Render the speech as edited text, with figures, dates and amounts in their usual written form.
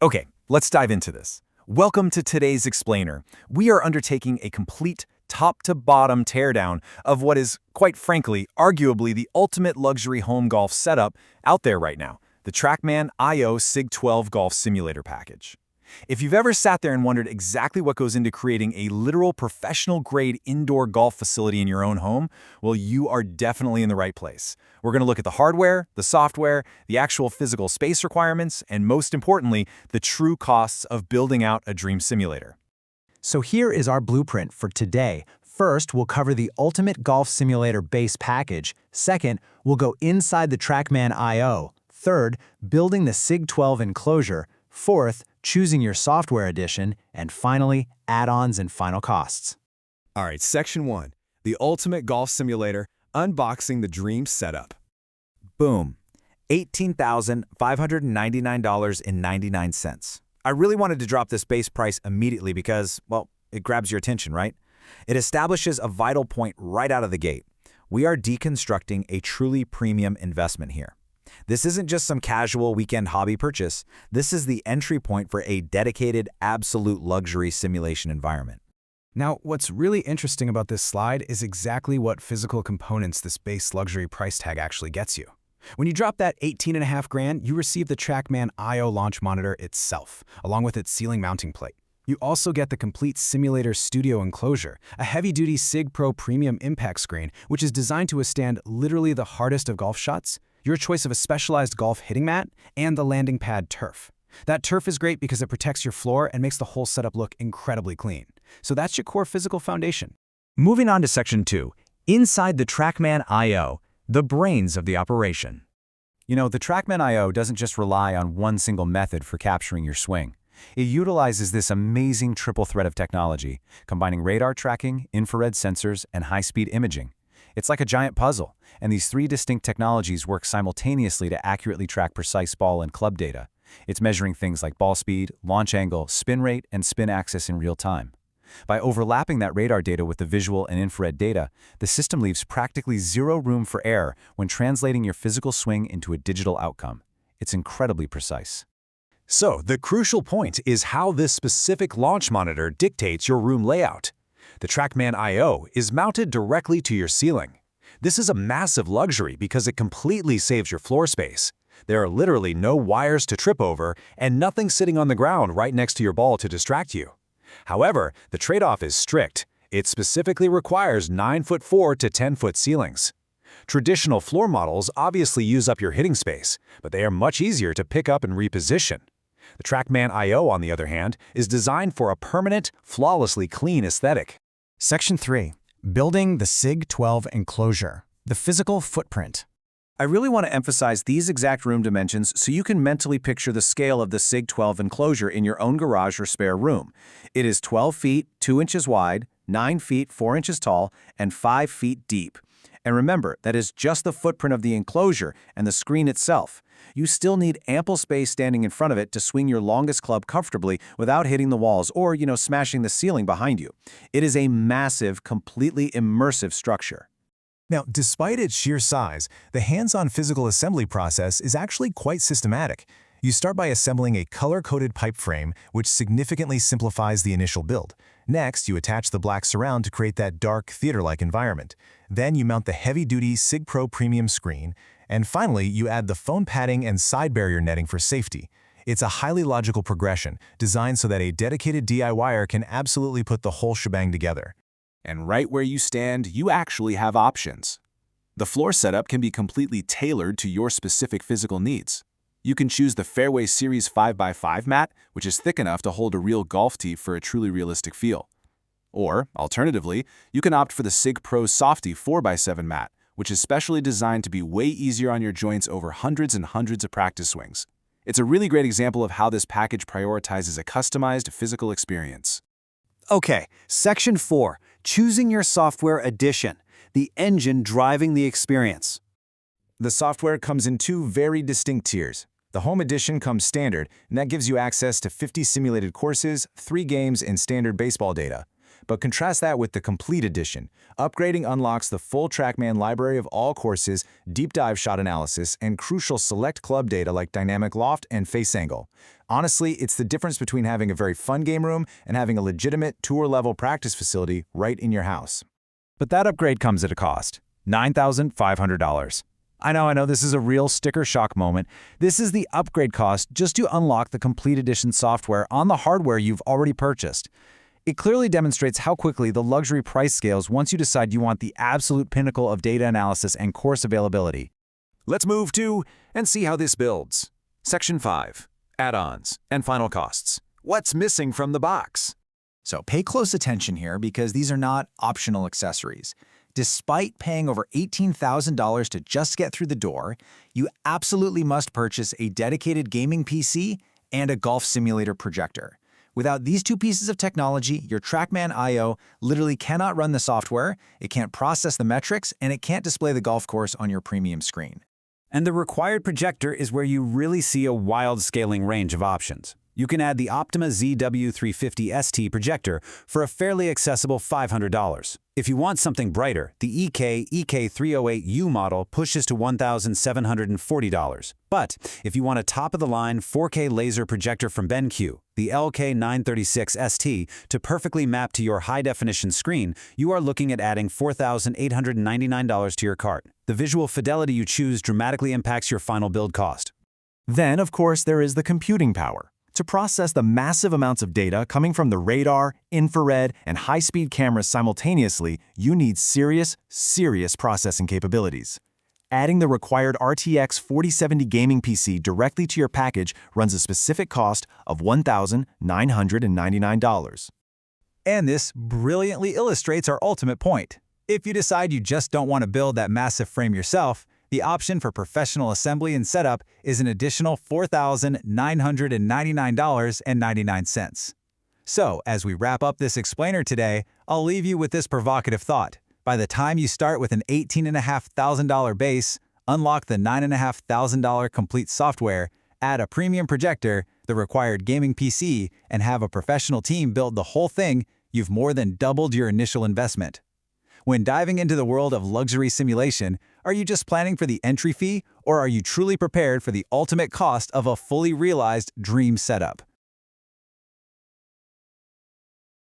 Okay, let's dive into this. Welcome to today's explainer. We are undertaking a complete top-to-bottom teardown of what is, quite frankly, arguably the ultimate luxury home golf setup out there right now, the Trackman IO SIG12 Golf Simulator Package. If you've ever sat there and wondered exactly what goes into creating a literal professional-grade indoor golf facility in your own home, well, you are definitely in the right place. We're going to look at the hardware, the software, the actual physical space requirements, and most importantly, the true costs of building out a dream simulator. So here is our blueprint for today. First, we'll cover the Ultimate Golf Simulator base package. Second, we'll go inside the Trackman IO. Third, building the SIG12 enclosure. Fourth, choosing your software edition. And finally, add-ons and final costs. All right, Section 1, the Ultimate Golf Simulator, unboxing the dream setup. Boom. $18,599.99. I really wanted to drop this base price immediately because, well, it grabs your attention, right? It establishes a vital point right out of the gate. We are deconstructing a truly premium investment here. This isn't just some casual weekend hobby purchase. This is the entry point for a dedicated, absolute luxury simulation environment. Now, what's really interesting about this slide is exactly what physical components this base luxury price tag actually gets you. When you drop that $18.5 grand, you receive the Trackman IO launch monitor itself, along with its ceiling mounting plate. You also get the complete simulator studio enclosure, a heavy-duty SIG Pro premium impact screen, which is designed to withstand literally the hardest of golf shots, your choice of a specialized golf hitting mat, and the landing pad turf. That turf is great because it protects your floor and makes the whole setup look incredibly clean. So that's your core physical foundation. Moving on to Section 2, inside the Trackman IO, the brains of the operation. You know, the Trackman IO doesn't just rely on one single method for capturing your swing. It utilizes this amazing triple thread of technology, combining radar tracking, infrared sensors, and high-speed imaging. It's like a giant puzzle, and these three distinct technologies work simultaneously to accurately track precise ball and club data. It's measuring things like ball speed, launch angle, spin rate, and spin axis in real time. By overlapping that radar data with the visual and infrared data, the system leaves practically zero room for error when translating your physical swing into a digital outcome. It's incredibly precise. So, the crucial point is how this specific launch monitor dictates your room layout. The Trackman IO is mounted directly to your ceiling. This is a massive luxury because it completely saves your floor space. There are literally no wires to trip over and nothing sitting on the ground right next to your ball to distract you. However, the trade-off is strict. It specifically requires 9'4" to 10' ceilings. Traditional floor models obviously use up your hitting space, but they are much easier to pick up and reposition. The Trackman IO, on the other hand, is designed for a permanent, flawlessly clean aesthetic. Section 3. Building the SIG12 enclosure. The physical footprint. I really want to emphasize these exact room dimensions so you can mentally picture the scale of the SIG12 enclosure in your own garage or spare room. It is 12 feet, 2 inches wide, 9 feet, 4 inches tall, and 5 feet deep. And remember, that is just the footprint of the enclosure and the screen itself. You still need ample space standing in front of it to swing your longest club comfortably without hitting the walls or, smashing the ceiling behind you. It is a massive, completely immersive structure. Now, despite its sheer size, the hands-on physical assembly process is actually quite systematic. You start by assembling a color-coded pipe frame, which significantly simplifies the initial build. Next, you attach the black surround to create that dark, theater-like environment. Then you mount the heavy-duty SIG Pro premium screen. And finally, you add the foam padding and side barrier netting for safety. It's a highly logical progression, designed so that a dedicated DIYer can absolutely put the whole shebang together. And right where you stand, you actually have options. The floor setup can be completely tailored to your specific physical needs. You can choose the Fairway Series 5x5 mat, which is thick enough to hold a real golf tee for a truly realistic feel. Or, alternatively, you can opt for the SIG Pro Softy 4x7 mat, which is specially designed to be way easier on your joints over hundreds and hundreds of practice swings. It's a really great example of how this package prioritizes a customized physical experience. Okay, Section 4, choosing your software edition, the engine driving the experience. The software comes in two very distinct tiers. The Home Edition comes standard, and that gives you access to 50 simulated courses, 3 games, and standard baseball data. But contrast that with the Complete Edition. Upgrading unlocks the full Trackman library of all courses, deep dive shot analysis, and crucial select club data like dynamic loft and face angle. Honestly, it's the difference between having a very fun game room and having a legitimate tour-level practice facility right in your house. But that upgrade comes at a cost, $9,500. I know, this is a real sticker shock moment. This is the upgrade cost just to unlock the Complete Edition software on the hardware you've already purchased. It clearly demonstrates how quickly the luxury price scales once you decide you want the absolute pinnacle of data analysis and course availability. Let's move to and see how this builds. Section 5. Add-ons and final costs. What's missing from the box? So pay close attention here because these are not optional accessories. Despite paying over $18,000 to just get through the door, you absolutely must purchase a dedicated gaming PC and a golf simulator projector. Without these two pieces of technology, your Trackman I/O literally cannot run the software, it can't process the metrics, and it can't display the golf course on your premium screen. And the required projector is where you really see a wild scaling range of options. You can add the Optima ZW350 ST projector for a fairly accessible $500. If you want something brighter, the EK308U model pushes to $1,740. But if you want a top-of-the-line 4K laser projector from BenQ, the LK936 ST, to perfectly map to your high-definition screen, you are looking at adding $4,899 to your cart. The visual fidelity you choose dramatically impacts your final build cost. Then, of course, there is the computing power. To process the massive amounts of data coming from the radar, infrared, and high-speed cameras simultaneously, you need serious processing capabilities. Adding the required RTX 4070 gaming PC directly to your package runs a specific cost of $1,999. And this brilliantly illustrates our ultimate point. If you decide you just don't want to build that massive frame yourself, the option for professional assembly and setup is an additional $4,999.99. So, as we wrap up this explainer today, I'll leave you with this provocative thought. By the time you start with an $18,500 base, unlock the $9,500 complete software, add a premium projector, the required gaming PC, and have a professional team build the whole thing, you've more than doubled your initial investment. When diving into the world of luxury simulation, are you just planning for the entry fee, or are you truly prepared for the ultimate cost of a fully realized dream setup?